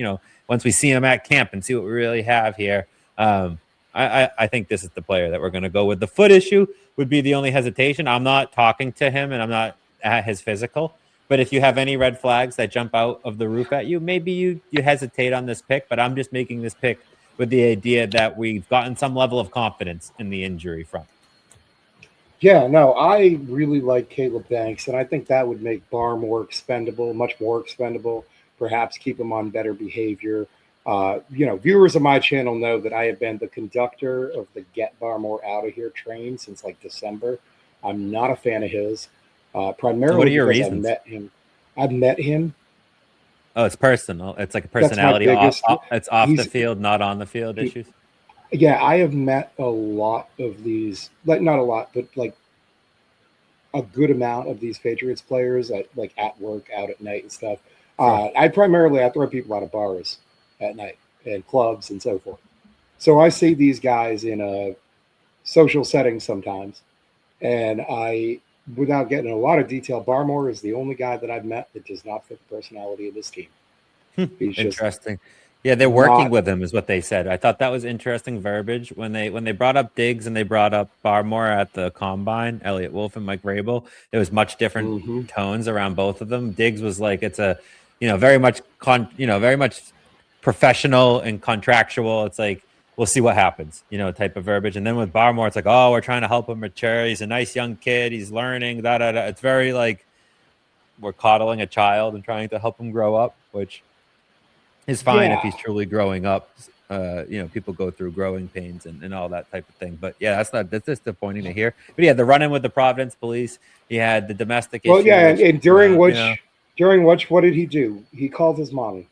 once we see him at camp and see what we really have here. I think this is the player that we're going to go with. The foot issue would be the only hesitation. I'm not talking to him and I'm not at his physical. But if you have any red flags that jump out of the roof at you, maybe you hesitate on this pick. But I'm just making this pick with the idea that we've gotten some level of confidence in the injury front.
Yeah, no, I really like Caleb Banks, and I think that would make Barr more expendable, much more expendable, perhaps keep him on better behavior. Viewers of my channel know that I have been the conductor of the Get Barmore Out of Here train since like December. I'm not a fan of his, primarily
what are your
because
reasons?
I've met him.
Oh, it's personal. It's like a personality. It's off the field, not on the field issues.
Yeah, I have met a lot of these, like not a lot, but like a good amount of these Patriots players at work, out at night and stuff. Sure. I throw people out of bars at night and clubs and so forth. So I see these guys in a social setting sometimes, and without getting a lot of detail, Barmore is the only guy that I've met that does not fit the personality of this team.
Interesting. Yeah, they're working with him, is what they said. I thought that was interesting verbiage when they brought up Diggs and they brought up Barmore at the combine. Elliott Wolf and Mike Vrabel. There was much different tones around both of them. Diggs was like, it's a, very much very much professional and contractual. It's like, we'll see what happens, type of verbiage. And then with Barmore, it's like, oh, we're trying to help him mature. He's a nice young kid. He's learning. It's very like we're coddling a child and trying to help him grow up, which is fine if he's truly growing up. People go through growing pains and all that type of thing. But yeah, that's disappointing to hear. But yeah, the run-in with the Providence police. He had the domestic issue.
Well, yeah, and during which, what did he do? He called his mommy.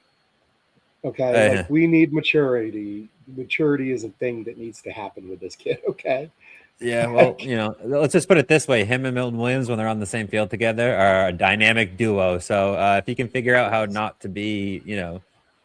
Okay, we need maturity. Maturity is a thing that needs to happen with this kid. Okay.
Yeah, well, let's just put it this way: him and Milton Williams, when they're on the same field together, are a dynamic duo. So if he can figure out how not to be,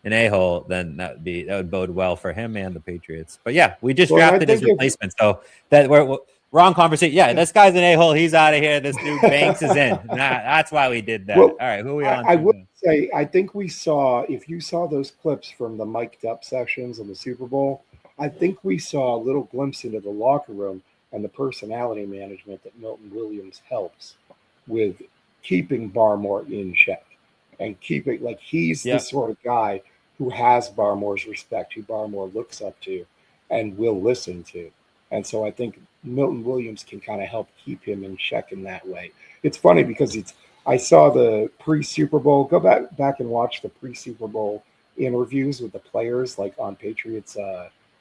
an a-hole, then that would bode well for him and the Patriots. But yeah, we just drafted his replacement, so that we're wrong conversation. Yeah, this guy's an a-hole. He's out of here. This dude Banks is in. That's why we did that. Well, all right, who are we on?
I would say, I think if you saw those clips from the mic'd up sessions of the Super Bowl, I think we saw a little glimpse into the locker room and the personality management that Milton Williams helps with keeping Barmore in check and keeping, like, he's the sort of guy who has Barmore's respect, who Barmore looks up to and will listen to. And so I think Milton Williams can kind of help keep him in check in that way. It's funny because I saw the pre-Super Bowl, go back and watch the pre-Super Bowl interviews with the players, like on Patriots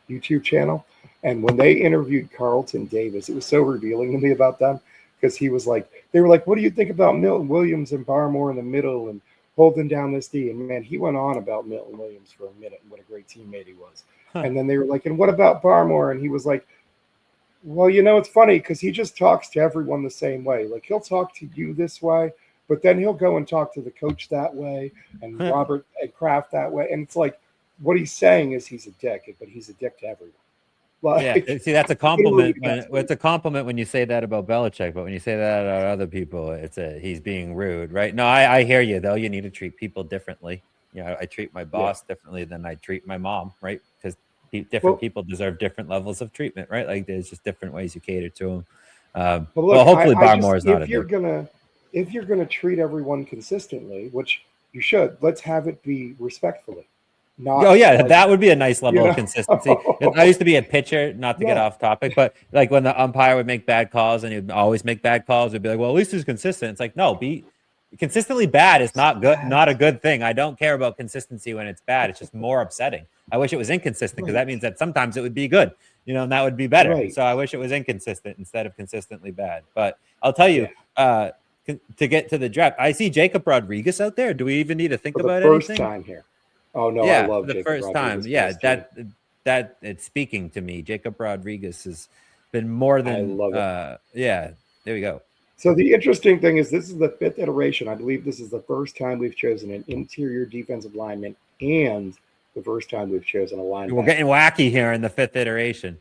YouTube channel. And when they interviewed Carlton Davis, it was so revealing to me about them, because they were like, what do you think about Milton Williams and Barmore in the middle and holding down this D? And man, he went on about Milton Williams for a minute and what a great teammate he was. And then they were like, and what about Barmore? And he was like, well, it's funny because he just talks to everyone the same way. Like, he'll talk to you this way, but then he'll go and talk to the coach that way and Robert and Kraft that way. And it's like, what he's saying is he's a dick, but he's a dick to everyone.
Like, yeah, see, that's a compliment. It's a compliment when you say that about Belichick, but when you say that about other people, he's being rude, right? No, I hear you though. You need to treat people differently. I treat my boss differently than I treat my mom, right? Because different people deserve different levels of treatment, right? Like, there's just different ways you cater to them. Well, hopefully Barmore is not
if you're gonna treat everyone consistently, which you should, let's have it be respectfully.
That would be a nice level of consistency. I used to be a pitcher, not to get off topic, but like when the umpire would make bad calls and he'd always make bad calls, we'd be like, well, at least he's consistent. It's like, no, be consistently bad is not good, not a good thing. I don't care about consistency when it's bad. It's just more upsetting. I wish it was inconsistent, because that means that sometimes it would be good, and that would be better. Right. So I wish it was inconsistent instead of consistently bad. But I'll tell you, to get to the draft, I see Jacob Rodriguez out there. Do we even need to think about anything?
First time here. Oh no,
yeah,
I love
the
Jacob
first
Rodriguez
time. Yeah, that it's speaking to me. Jacob Rodriguez has been more than. I love it. Yeah, there we go.
So the interesting thing is, this is the 5th iteration. I believe this is the first time we've chosen an interior defensive lineman and the first time we've chosen a linebacker.
We're getting wacky here in the 5th iteration.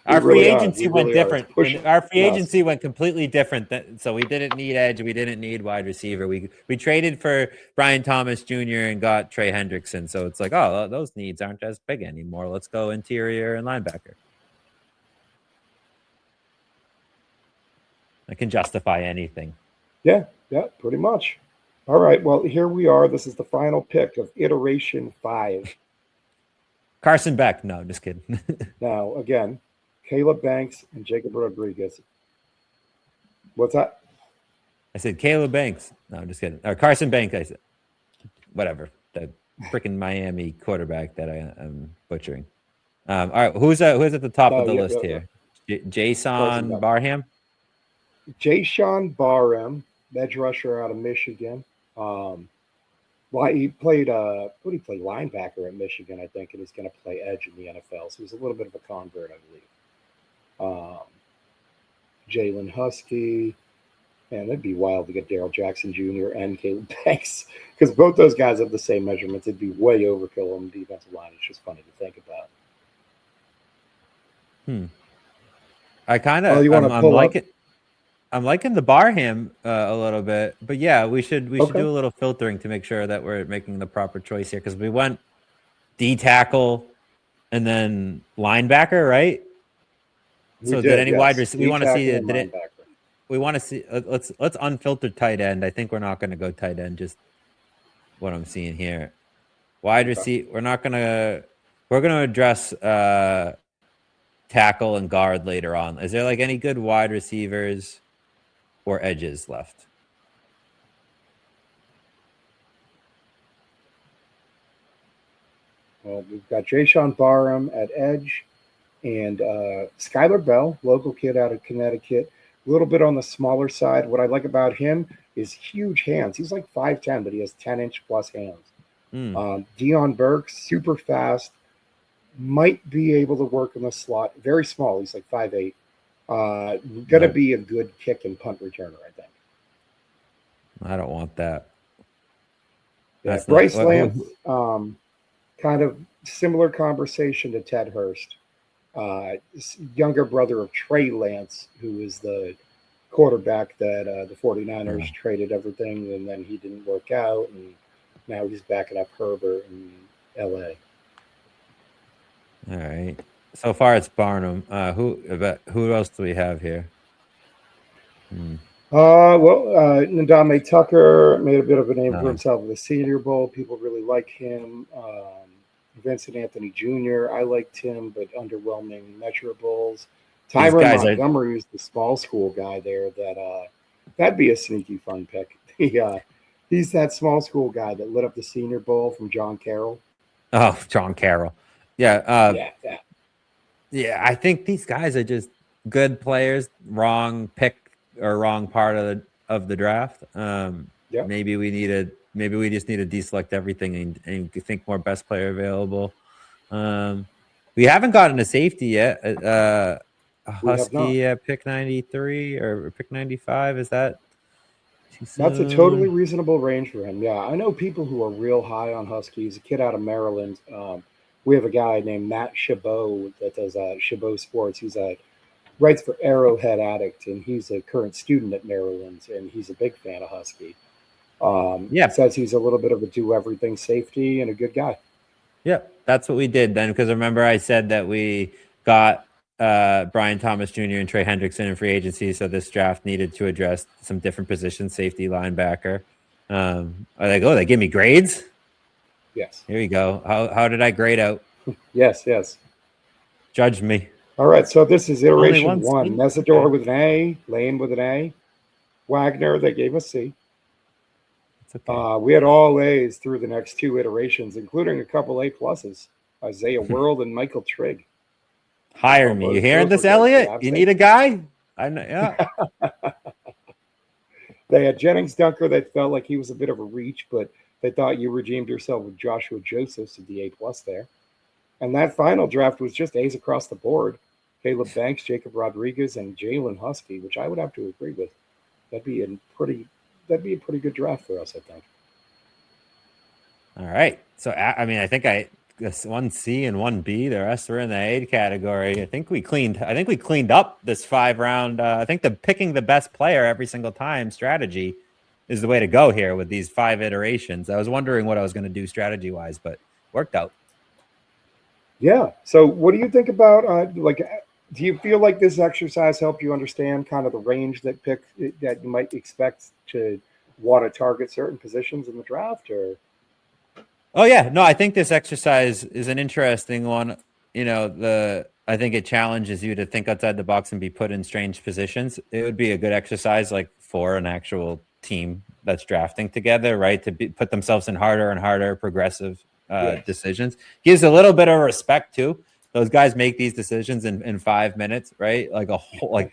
Our free
really are.
agency
We
went
really are. It's
different.
pushing
Our free
us.
agency went completely different. So we didn't need edge. We didn't need wide receiver. We traded for Brian Thomas Jr. and got Trey Hendrickson. So it's like, oh, those needs aren't as big anymore. Let's go interior and linebacker. I can justify anything.
Yeah, pretty much. All right. Well, here we are. This is the final pick of iteration 5.
Carson Beck. No, just kidding.
Now, again, Caleb Banks and Jacob Rodriguez. What's that?
I said Caleb Banks. No, I'm just kidding. Or Carson Banks. I said whatever. The freaking Miami quarterback that I'm butchering. All right, who's at the top of the list here? Jason Barham.
Jason Barham, edge rusher out of Michigan. Well, he played what did he play linebacker at Michigan, I think, and he's going to play edge in the NFL. So he's a little bit of a convert, I believe. Jalen Husky, man, that'd be wild to get Daryl Jackson Jr. and Caleb Banks because both those guys have the same measurements. It'd be way overkill on the defensive line. It's just funny to think about.
I kind of I'm liking the Barham a little bit, but yeah, we should do a little filtering to make sure that we're making the proper choice here because we went D tackle and then linebacker, right? So did any wide receiver? We want to see we want to see. Let's unfiltered tight end. I think we're not going to go tight end. Just what I'm seeing here. Wide receiver. We're going to address tackle and guard later on. Is there like any good wide receivers or edges left?
Well, we've got Jason Barham at edge and Skylar Bell, local kid out of Connecticut. A little bit on the smaller side. What I like about him is huge hands. He's like 5'10", but he has 10-inch plus hands. Dion Burks, super fast, might be able to work in the slot. Very small. He's like 5'8". Going to be a good kick and punt returner, I think.
I don't want that.
Yeah, Bryce Lance, kind of similar conversation to Ted Hurst. Younger brother of Trey Lance, who is the quarterback that the 49ers traded everything, and then he didn't work out, and now he's backing up Herbert in L.A.
All right. So far, it's Barnum. Who else do we have here?
Ndame Tucker made a bit of a name for himself at the Senior Bowl. People really like him. Vincent Anthony Jr., I liked him, but underwhelming measurables. Tyron Montgomery is the small school guy there. That'd be a sneaky fun pick. He's that small school guy that lit up the Senior Bowl from John Carroll.
Oh, John Carroll. Yeah. Yeah, I think these guys are just good players. Wrong pick or wrong part of the draft. Maybe we just need to deselect everything and think more best player available. We haven't gotten a safety yet. Husky at pick 93 or pick 95. Is that?
That's a totally reasonable range for him. Yeah, I know people who are real high on Husky. He's a kid out of Maryland. We have a guy named Matt Chabot that does Chabot Sports. He's writes for Arrowhead Addict, and he's a current student at Maryland, and he's a big fan of Husky. Says he's a little bit of a do-everything safety and a good guy.
Yeah, that's what we did then, because remember I said that we got Brian Thomas Jr. and Trey Hendrickson in free agency, so this draft needed to address some different positions, safety, linebacker. They give me grades?
Yes.
Here you go. How did I grade out?
Yes.
Judge me.
All right, so this is iteration 1. Mesidor with an A, Lane with an A, Wagner, they gave a C. Okay. We had all A's through the next 2 iterations, including a couple A pluses. Isaiah World and Michael Trigg.
Hire me. You hearing this, Elliot? You need a guy? I know. Yeah.
They had Jennings Dunker. They felt like he was a bit of a reach, but they thought you redeemed yourself with Joshua Josephs at the A plus there. And that final draft was just A's across the board. Caleb Banks, Jacob Rodriguez, and Jalen Husky, which I would have to agree with. That'd be a pretty good draft for us, I think.
All right. So, I mean, I think 1C and 1B. The rest were in the A category. I think we cleaned up this 5-round. I think picking the best player every single time strategy is the way to go here with these 5 iterations. I was wondering what I was going to do strategy wise, but worked out.
Yeah. So what do you think about do you feel like this exercise helped you understand kind of the range that you might expect to want to target certain positions in the draft? Or
Oh yeah, no, I think this exercise is an interesting one. I think it challenges you to think outside the box and be put in strange positions. It would be a good exercise like for an actual team that's drafting together, right? To put themselves in harder and harder progressive decisions. Gives a little bit of respect too. Those guys make these decisions in 5 minutes, right? Like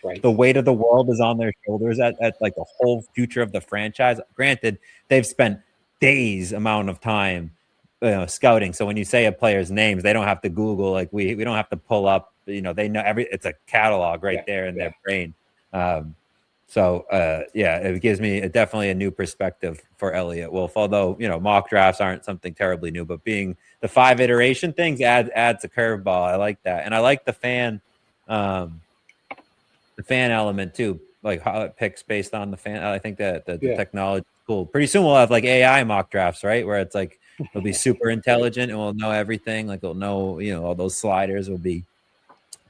right.
The weight of the world is on their shoulders at like the whole future of the franchise. Granted, they've spent days amount of time scouting. So when you say a player's names, they don't have to Google, like we don't have to pull up, they know it's a catalog right there in their brain. It gives me definitely a new perspective for Elliott Wolf, although, mock drafts aren't something terribly new, but being the 5 iteration things adds a curveball. I like that. And I like the fan element too, like how it picks based on the fan. I think that the technology is cool. Pretty soon we'll have like AI mock drafts, right? Where it's like, it'll be super intelligent and we'll know everything. Like it'll know, all those sliders will be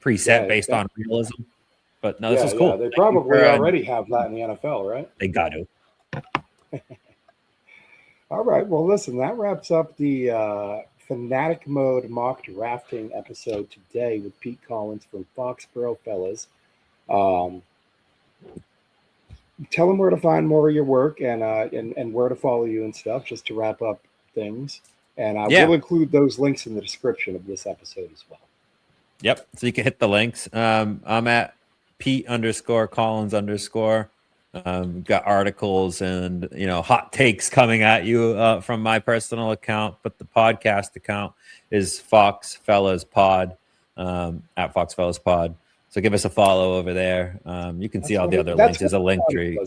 preset based on realism. But no, this is cool.
They probably already have that in the NFL, right?
They got to.
All right. Well, listen, that wraps up the Fanatic Mode mock drafting episode today with Pete Collins from Foxborough Fellas. Tell them where to find more of your work and where to follow you and stuff, just to wrap up things. And I will include those links in the description of this episode as well.
Yep. So you can hit the links. I'm at Pete_Collins_. Got articles and hot takes coming at you from my personal account, but the podcast account is Fox Fellas Pod, at Fox Fellas Pod. So give us a follow over there. You can see all the other links. There's a link tree.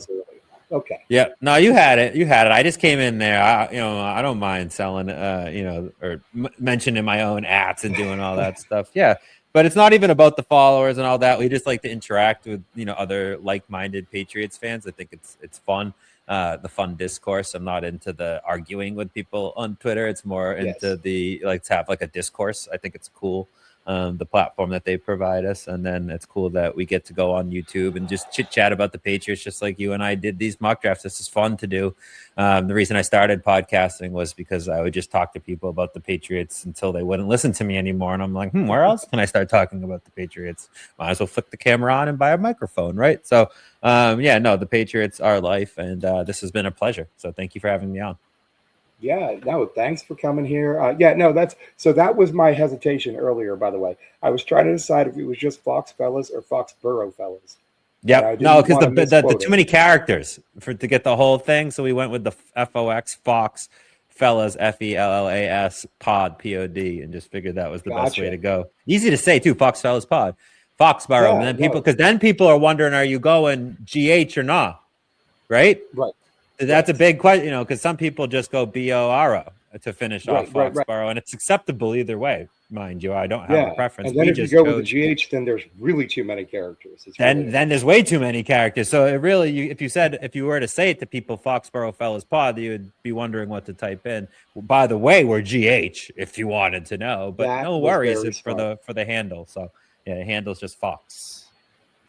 Okay.
Yeah. No, you had it. I just came in there. I don't mind selling, or mentioning my own ads and doing all that stuff. Yeah. But it's not even about the followers and all that. We just like to interact with, other like-minded Patriots fans. I think it's fun, the fun discourse. I'm not into the arguing with people on Twitter. It's more into the to have like a discourse. I think it's cool, the platform that they provide us. And then it's cool that we get to go on YouTube and just chit-chat about the Patriots, just like you and I did these mock drafts. This is fun to do. The reason I started podcasting was because I would just talk to people about the Patriots until they wouldn't listen to me anymore. And I'm like, where else can I start talking about the Patriots? Might as well flick the camera on and buy a microphone, right? So, the Patriots are life, and this has been a pleasure. So thank you for having me on.
Yeah, no, thanks for coming here. That was my hesitation earlier, by the way. I was trying to decide if it was just Fox Fellas or Foxborough Fellas.
Yeah, no, because the too many characters to get the whole thing. So we went with the FOX Fox Fellas FELLAS Pod POD and just figured that was the best way to go. Easy to say too, Fox Fellas Pod, Foxborough. And then people are wondering, are you going GH or not? Right.
Right.
That's a big question, because some people just go BORO to finish off Foxborough, and it's acceptable either way, mind you. I don't have a preference.
And then if you go with the GH, then there's really too many characters.
Then there's way too many characters. So it really, if you were to say it to people, Foxborough Fellas Pod, you would be wondering what to type in. Well, by the way, we're GH if you wanted to know, but no worries, it's for the handle. So yeah, the handle's just Fox.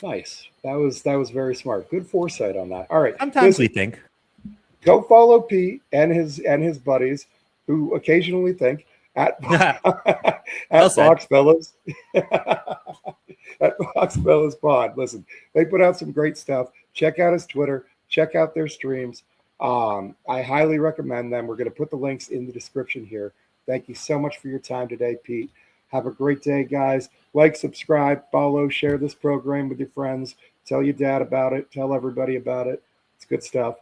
Nice. That was very smart. Good foresight on that. All right.
Sometimes we think.
Go follow Pete and his buddies, who occasionally think at Fox Fellas at Fox Fellas Pod. Listen, they put out some great stuff. Check out his Twitter. Check out their streams. I highly recommend them. We're going to put the links in the description here. Thank you so much for your time today, Pete. Have a great day, guys. Like, subscribe, follow, share this program with your friends. Tell your dad about it. Tell everybody about it. It's good stuff.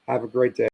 Have a great day.